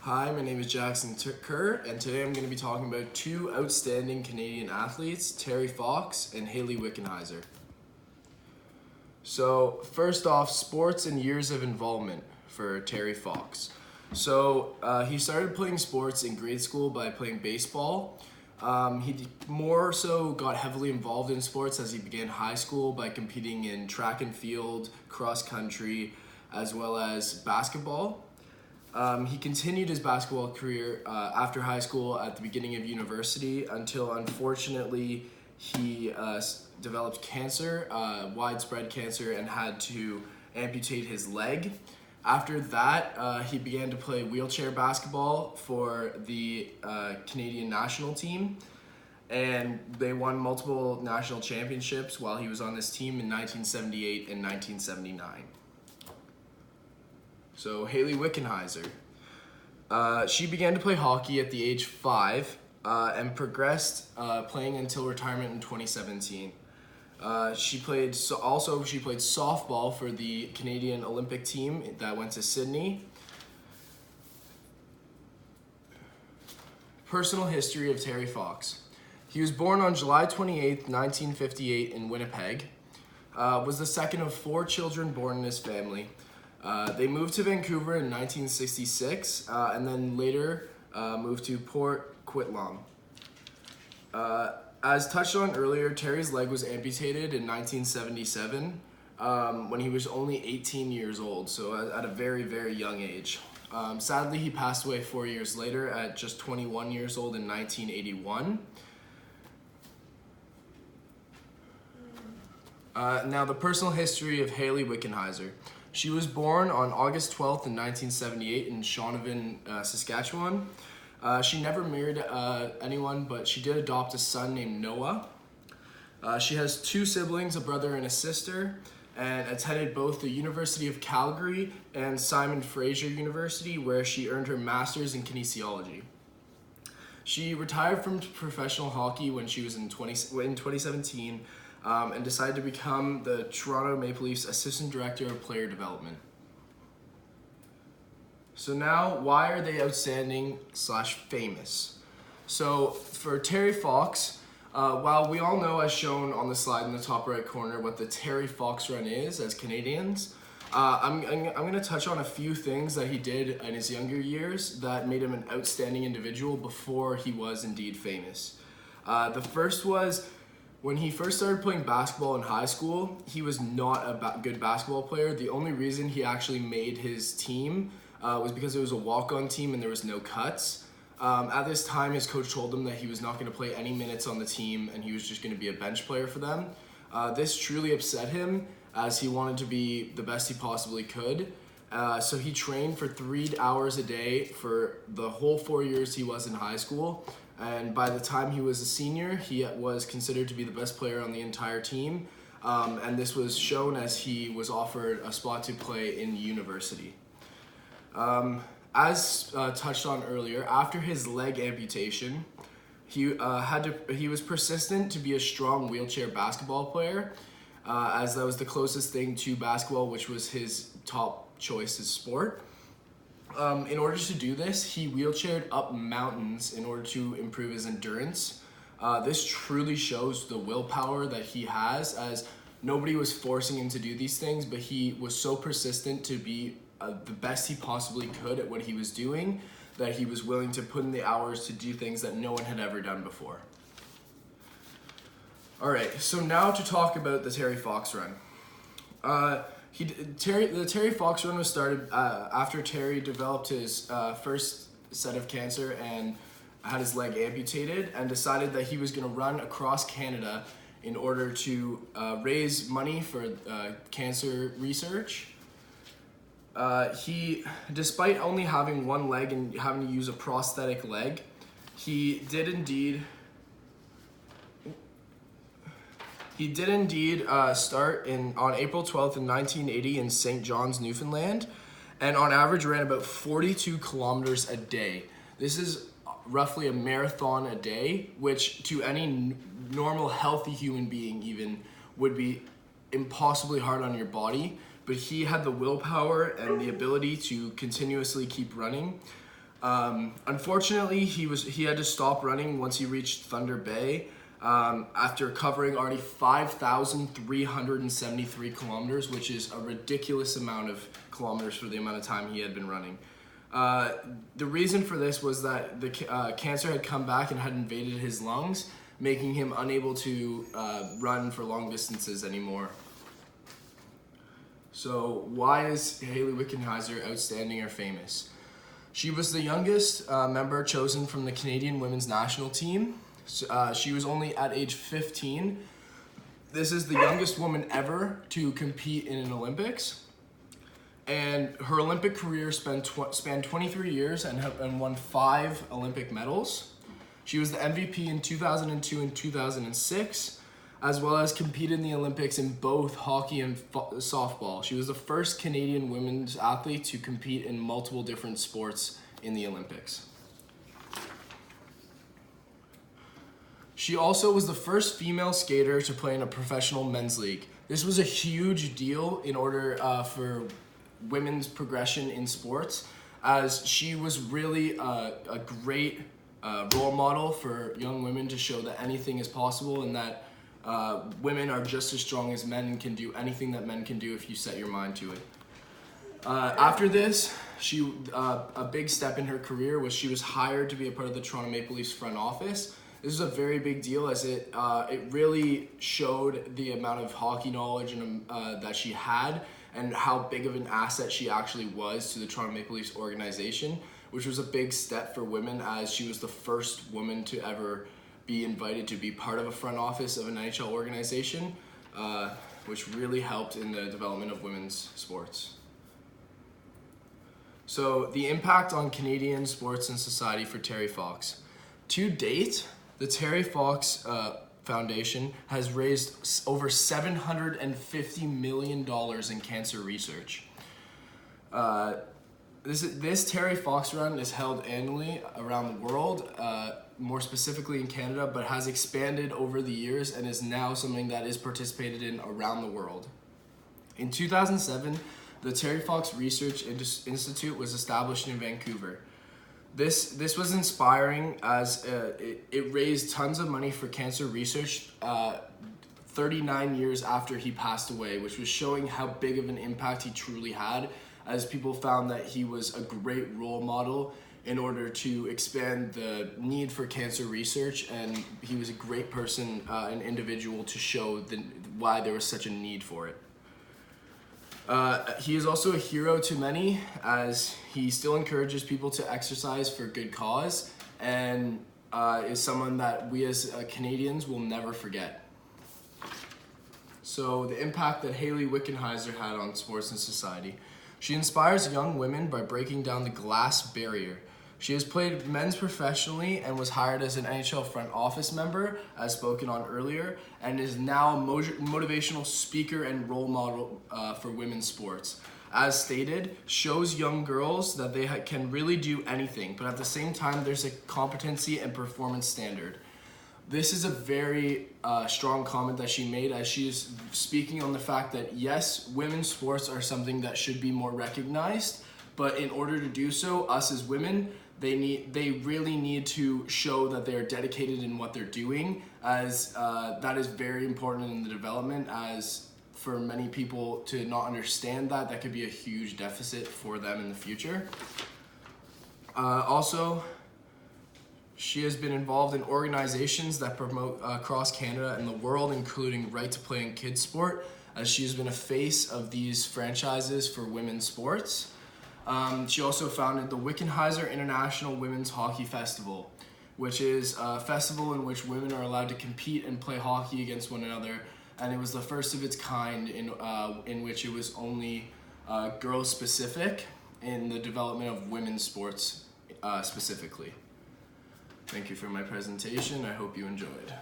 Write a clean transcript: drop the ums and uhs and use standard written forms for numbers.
Hi, my name is Jackson Kerr, and today I'm going to be talking about two outstanding Canadian athletes, Terry Fox and Hayley Wickenheiser. So, first off, sports and years of involvement for Terry Fox. He started playing sports in grade school by playing baseball. He more so got heavily involved in sports as he began high school by competing in track and field, cross country, as well as basketball. He continued his basketball career after high school at the beginning of university until unfortunately he developed cancer, widespread cancer, and had to amputate his leg. After that, he began to play wheelchair basketball for the Canadian national team, and they won multiple national championships while he was on this team in 1978 and 1979. So Hayley Wickenheiser. She began to play hockey at the age 5 and progressed playing until retirement in 2017. She played softball for the Canadian Olympic team that went to Sydney. Personal history of Terry Fox. He was born on July 28, 1958 in Winnipeg. Was the second of 4 children born in his family. They moved to Vancouver in 1966 and then later moved to Port Coquitlam. As touched on earlier, Terry's leg was amputated in 1977 when he was only 18 years old, so at a very, very young age. Sadly, he passed away 4 years later at just 21 years old in 1981. Now, the personal history of Hayley Wickenheiser. She was born on August 12th in 1978 in Shaunavon, Saskatchewan. She never married anyone, but she did adopt a son named Noah. She has 2 siblings, a brother and a sister, and attended both the University of Calgary and Simon Fraser University, where she earned her master's in kinesiology. She retired from professional hockey when she was in 2017, and decided to become the Toronto Maple Leafs Assistant Director of Player Development. So now, why are they outstanding / famous? So for Terry Fox, while we all know, as shown on the slide in the top right corner, what the Terry Fox run is as Canadians, I'm going to touch on a few things that he did in his younger years that made him an outstanding individual before he was indeed famous. The first was, when he first started playing basketball in high school, he was not a good basketball player. The only reason he actually made his team was because it was a walk-on team and there was no cuts. At this time, his coach told him that he was not going to play any minutes on the team and he was just going to be a bench player for them. This truly upset him, as he wanted to be the best he possibly could. So he trained for 3 hours a day for the whole 4 years he was in high school. And by the time he was a senior, he was considered to be the best player on the entire team. And this was shown as he was offered a spot to play in university. As touched on earlier, after his leg amputation, he was persistent to be a strong wheelchair basketball player, as that was the closest thing to basketball, which was his top choice as sport. In order to do this, he wheelchaired up mountains in order to improve his endurance. This truly shows the willpower that he has, as nobody was forcing him to do these things, but he was so persistent to be the best he possibly could at what he was doing, that he was willing to put in the hours to do things that no one had ever done before. Alright, so now to talk about the Terry Fox run. The Terry Fox run was started after Terry developed his first set of cancer and had his leg amputated, and decided that he was going to run across Canada in order to raise money for cancer research. Despite only having one leg and having to use a prosthetic leg, he did indeed start on April 12th in 1980 in St. John's, Newfoundland, and on average ran about 42 kilometers a day. This is roughly a marathon a day, which to any normal, healthy human being even would be impossibly hard on your body, but he had the willpower and the ability to continuously keep running. Unfortunately, he had to stop running once he reached Thunder Bay after covering already 5,373 kilometers, which is a ridiculous amount of kilometers for the amount of time he had been running. The reason for this was that the cancer had come back and had invaded his lungs, making him unable to run for long distances anymore. So why is Hayley Wickenheiser outstanding or famous? She was the youngest member chosen from the Canadian women's national team. She was only at age 15. This is the youngest woman ever to compete in an Olympics. And her Olympic career spanned 23 years and won 5 Olympic medals. She was the MVP in 2002 and 2006, as well as competed in the Olympics in both hockey and softball. She was the first Canadian women's athlete to compete in multiple different sports in the Olympics. She also was the first female skater to play in a professional men's league. This was a huge deal in order for women's progression in sports, as she was really a great role model for young women to show that anything is possible and that women are just as strong as men and can do anything that men can do if you set your mind to it. After this, a big step in her career was she was hired to be a part of the Toronto Maple Leafs front office. This was a very big deal, as it really showed the amount of hockey knowledge and that she had, and how big of an asset she actually was to the Toronto Maple Leafs organization, which was a big step for women, as she was the first woman to ever be invited to be part of a front office of an NHL organization, which really helped in the development of women's sports. So the impact on Canadian sports and society for Terry Fox. To date, the Terry Fox Foundation has raised over $750 million in cancer research. This Terry Fox Run is held annually around the world, more specifically in Canada, but has expanded over the years and is now something that is participated in around the world. In 2007, the Terry Fox Research Institute was established in Vancouver. This was inspiring, as it raised tons of money for cancer research 39 years after he passed away, which was showing how big of an impact he truly had, as people found that he was a great role model in order to expand the need for cancer research, and he was a great person, an individual, to show why there was such a need for it. He is also a hero to many, as he still encourages people to exercise for good cause, and is someone that we as Canadians will never forget. So the impact that Hayley Wickenheiser had on sports and society. She inspires young women by breaking down the glass barrier. She has played men's professionally and was hired as an NHL front office member, as spoken on earlier, and is now a motivational speaker and role model for women's sports. As stated, shows young girls that they can really do anything, but at the same time, there's a competency and performance standard. This is a very strong comment that she made, as she is speaking on the fact that yes, women's sports are something that should be more recognized, but in order to do so, us as women, they really need to show that they are dedicated in what they're doing, as that is very important in the development, as for many people to not understand that could be a huge deficit for them in the future. Also, she has been involved in organizations that promote across Canada and the world, including Right to Play in Kids Sport, as she has been a face of these franchises for women's sports. She also founded the Wickenheiser International Women's Hockey Festival, which is a festival in which women are allowed to compete and play hockey against one another, and it was the first of its kind in which it was only girls specific in the development of women's sports specifically. Thank you for my presentation. I hope you enjoyed.